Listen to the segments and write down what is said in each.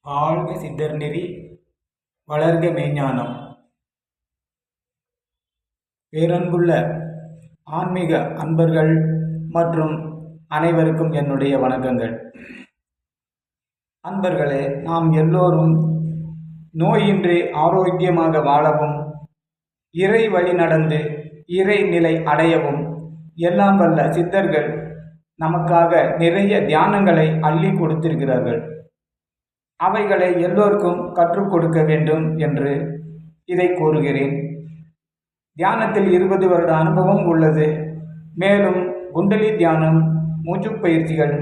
வாழ்க சித்தர்நெறி வளர்க மெய்ஞானம். பேரன்புள்ள ஆன்மீக அன்பர்கள் மற்றும் அனைவருக்கும் என்னுடைய வணக்கங்கள். அன்பர்களே, நாம் எல்லோரும் நோயின்றி ஆரோக்கியமாக வாழவும், இறை வழி நடந்து இறை நிலை அடையவும் எல்லாம் வல்ல சித்தர்கள் நமக்காக நிறைய தியானங்களை அள்ளி கொடுத்திருக்கிறார்கள். அவைகளை எல்லோருக்கும் கற்றுக் கொடுக்க வேண்டும் என்று இதை கூறுகிறேன். தியானத்தில் 20 வருட அனுபவம் உள்ளது. மேலும் குண்டலி தியானம், மூச்சு பயிற்சிகள்,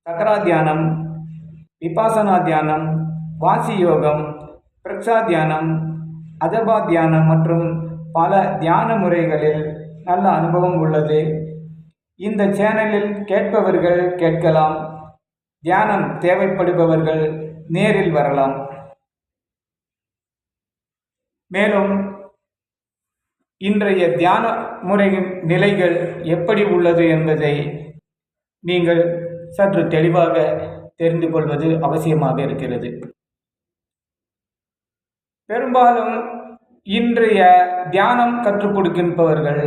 சக்கரா தியானம், விபாசனா தியானம், வாசி யோகம், பிரக்ஷா தியானம், அஜபா தியானம் மற்றும் பல தியான முறைகளில் நல்ல அனுபவம் உள்ளது. இந்த சேனலில் கேட்பவர்கள் கேட்கலாம். தியானம் தேவைப்படுபவர்கள் நேரில் வரலாம். மேலும் இன்றைய தியான முறையின் நிலைகள் எப்படி உள்ளது என்பதை நீங்கள் சற்று தெளிவாக தெரிந்து கொள்வது அவசியமாக இருக்கிறது. பெரும்பாலும் இன்றைய தியானம் கற்றுக் கொடுக்கின்றவர்கள்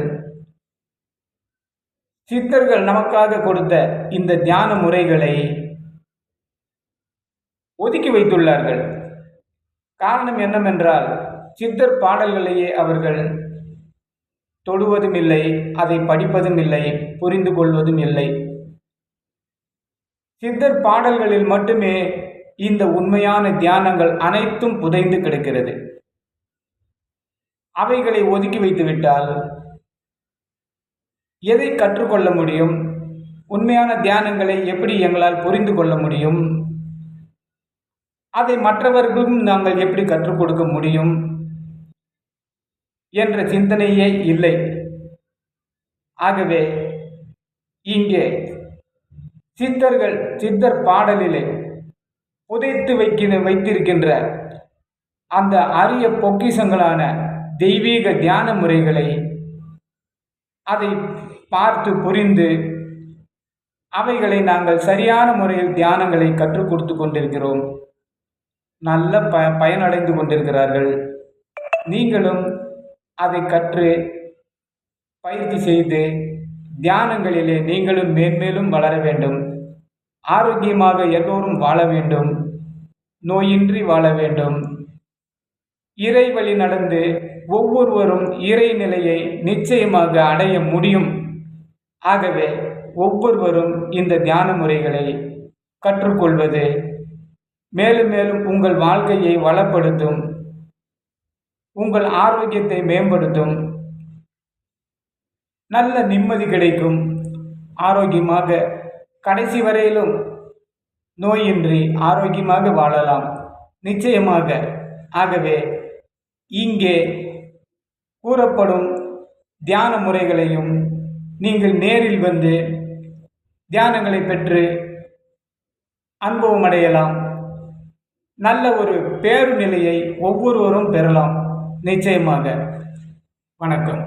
சித்தர்கள் நமக்காக கொடுத்த இந்த தியான முறைகளை ஒதுக்கி வைத்துள்ளார்கள். காரணம் என்னவென்றால், சித்தர் பாடல்களையே அவர்கள் தொடுவதும் இல்லை, அதை படிப்பதும் இல்லை, புரிந்து கொள்வதும் இல்லை. சித்தர் பாடல்களில் மட்டுமே இந்த உண்மையான தியானங்கள் அனைத்தும் புதைந்து கிடக்கிறது. அவைகளை ஒதுக்கி வைத்துவிட்டால் எதை கற்றுக்கொள்ள முடியும்? உண்மையான தியானங்களை எப்படி எங்களால் புரிந்து கொள்ள முடியும்? அதை மற்றவர்களும் நாங்கள் எப்படி கற்றுக் கொடுக்க முடியும் என்ற சிந்தனையே இல்லை. ஆகவே இங்கே சித்தர் பாடலிலே புதைத்து வைத்திருக்கின்ற அந்த அரிய பொக்கிஷங்களான தெய்வீக தியான முறைகளை அதை பார்த்து புரிந்து அவைகளை நாங்கள் சரியான முறையில் தியானங்களை கற்றுக் கொடுத்து கொண்டிருக்கிறோம். நல்ல பயனடைந்து கொண்டிருக்கிறார்கள். நீங்களும் அதை கற்று பயிற்சி செய்து தியானங்களிலே நீங்களும் மேன்மேலும் வளர வேண்டும். ஆரோக்கியமாக எல்லோரும் வாழ வேண்டும். நோயின்றி வாழ வேண்டும். இறை வழி நடந்து ஒவ்வொருவரும் இறை நிலையை நிச்சயமாக அடைய முடியும். ஆகவே ஒவ்வொருவரும் இந்த தியான முறைகளை கற்றுக்கொள்வது மேலும் மேலும் உங்கள் வாழ்க்கையை வளப்படுத்தும், உங்கள் ஆரோக்கியத்தை மேம்படுத்தும், நல்ல நிம்மதி கிடைக்கும். ஆரோக்கியமாக கடைசி வரையிலும் நோயின்றி ஆரோக்கியமாக வாழலாம் நிச்சயமாக. ஆகவே இங்கே கூறப்படும் தியான முறைகளையும் நீங்கள் நேரில் வந்து தியானங்களை பெற்று அனுபவம் அடையலாம். நல்ல ஒரு பேரு நிலையை ஒவ்வொருவரும் பெறலாம் நிச்சயமாக. வணக்கம்.